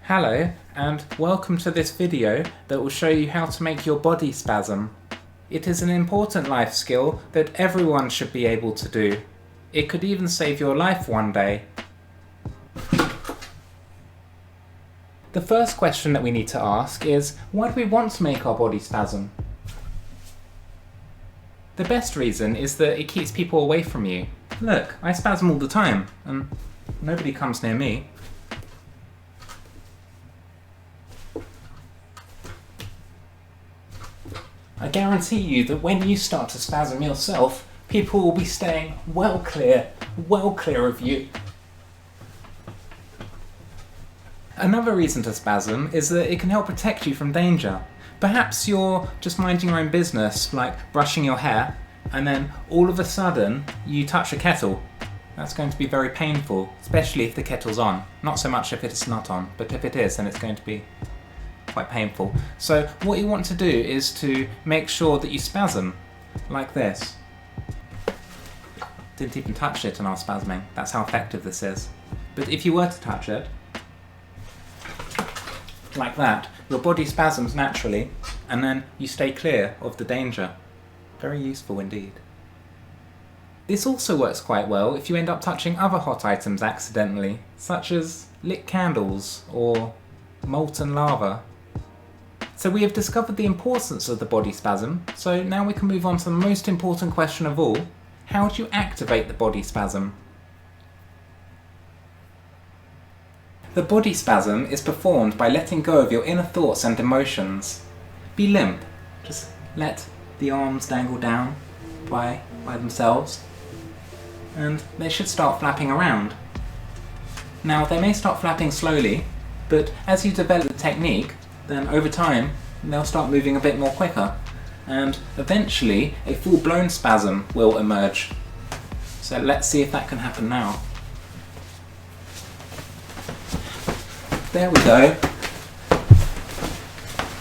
Hello, and welcome to this video that will show you how to make your body spasm. It is an important life skill that everyone should be able to do. It could even save your life one day. The first question that we need to ask is, why do we want to make our body spasm? The best reason is that it keeps people away from you. Look, I spasm all the time, and nobody comes near me. I guarantee you that when you start to spasm yourself, people will be staying well clear of you. Another reason to spasm is that it can help protect you from danger. Perhaps you're just minding your own business, like brushing your hair, and then all of a sudden you touch a kettle. That's going to be very painful, especially if the kettle's on. Not so much if it's not on, but if it is, then it's going to be quite painful. So what you want to do is to make sure that you spasm like this. Didn't even touch it and I was spasming. That's how effective this is. But if you were to touch it, like that, your body spasms naturally, and then you stay clear of the danger. Very useful indeed. This also works quite well if you end up touching other hot items accidentally, such as lit candles or molten lava. So we have discovered the importance of the body spasm, so now we can move on to the most important question of all. How do you activate the body spasm? The body spasm is performed by letting go of your inner thoughts and emotions. Be limp. Just let the arms dangle down by themselves, and they should start flapping around. Now, they may start flapping slowly, but as you develop the technique, then over time they'll start moving a bit more quicker, and eventually a full-blown spasm will emerge. So let's see if that can happen now. There we go.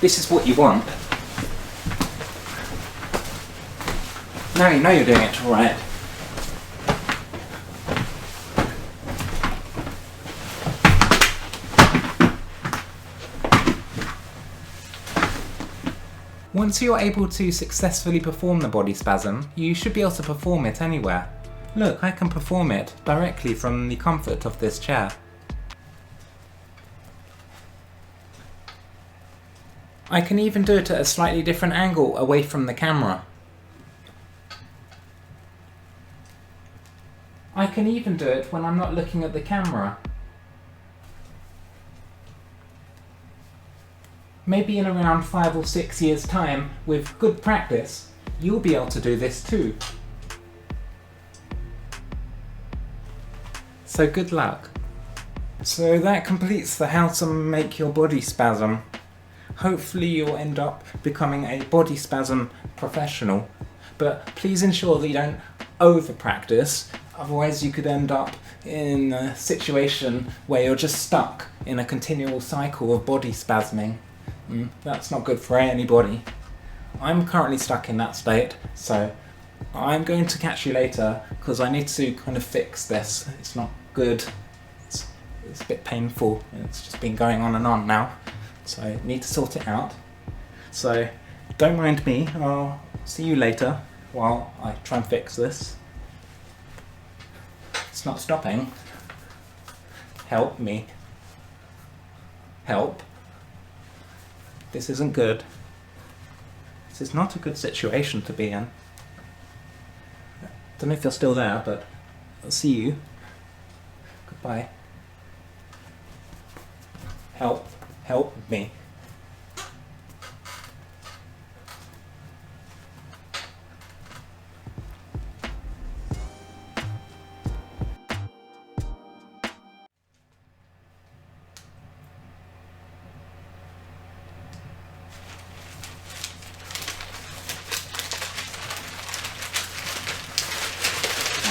This is what you want. Now you know you're doing it right. Once you're able to successfully perform the body spasm, you should be able to perform it anywhere. Look, I can perform it directly from the comfort of this chair. I can even do it at a slightly different angle away from the camera. I can even do it when I'm not looking at the camera. Maybe in around 5 or 6 years' time, with good practice, you'll be able to do this too. So good luck. So that completes the how to make your body spasm. Hopefully you'll end up becoming a body spasm professional, but please ensure that you don't over practice, otherwise you could end up in a situation where you're just stuck in a continual cycle of body spasming. That's not good for anybody. I'm currently stuck in that state, so I'm going to catch you later because I need to kind of fix this. It's not good. It's a bit painful. It's just been going on and on now, so I need to sort it out. So don't mind me. I'll see you later while I try and fix this. It's not stopping. Help me. Help. This isn't good. This is not a good situation to be in. Don't know if you're still there, but I'll see you. Goodbye. Help. Help me.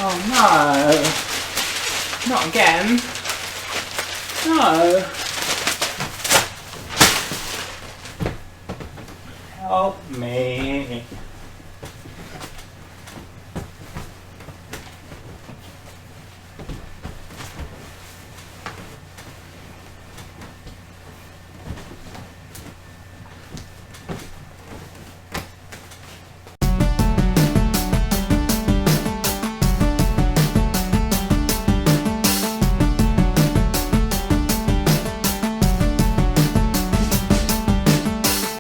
Oh no! Not again! No! Help me!